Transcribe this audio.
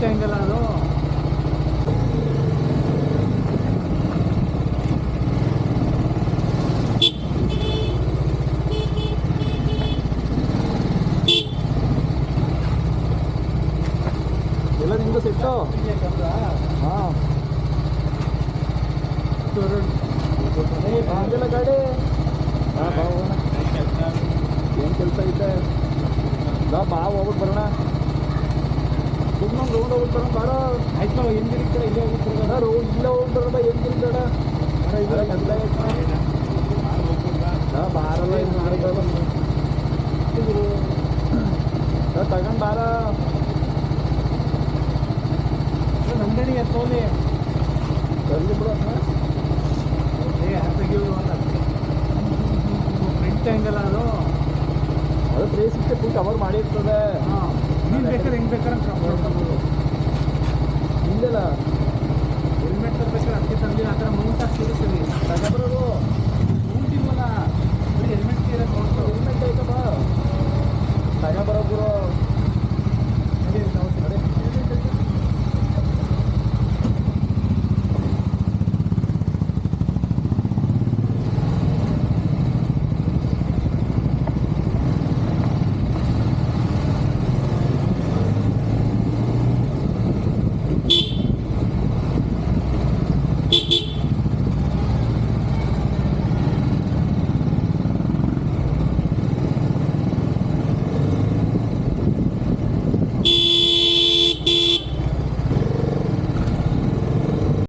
Angle ಅದು. ಎಲ್ಲ ನಿಮ್ಮದು ಸೆಟ್ಟು. ಹಾಂ ಅದೆಲ್ಲ ಗಾಡಿ. ಹಾಂ ಬಾ ಹೋಗೋಣ. ಏನು ಕೆಲಸ ಐತೆ? ಬಾ ಹೋಗ್ಬಿಟ್ಟು ಬರೋಣ. ಸುಮ್ಮನೆ ರೌಂಡ್ ಹೋಗ್ಬಿಟ್ಟು ಬರೋಣ. ಬಾರ ಆಯ್ತು ನಾವು ಏನು ಕಡೆ ಇಲ್ಲೇ ಹೋಗ್ಬಿಟ್ಟು ರೋಡ್ ಇಲ್ಲೇ ಹೋಗ್ಬಿಟ್ಟು ಬರೋಣ. ಏನು ತಿರುಗಾಡ ಹಾಂ ಬಾರಲ್ಲ ಇದು ಮಾಡಿದ್ದಲ್ಲ ತಗೊಂಡು ಬಾರ. ನಂದಣಿ ಎತ್ತೋಲಿ ತರಲಿ ಬಿಡು ಫ್ರಂಟ್ ಆ್ಯಂಗಲ್ ಅದು. ಅದು 360 ಫುಲ್ ಕವರ್ ಮಾಡಿರ್ತದೆ. ಹಾಂ ನೀನು ಬೇಕಾದ್ರೆ ಹೆಂಗೆ ಬೇಕಾದ್ರೆ ತಗೋಬೋದು. ಹಿಂದೆಲ್ಲ ಹೆಲ್ಮೆಟ್ ತರಬೇಕಾದ್ರೆ ಅದಕ್ಕೆ ತಂದಿಲ್ಲ. ಆ ಥರ ಮೌಂಟ್ ಆಗ್ತಿದೆ ಸರಿ ತಗೊಬರೋದು.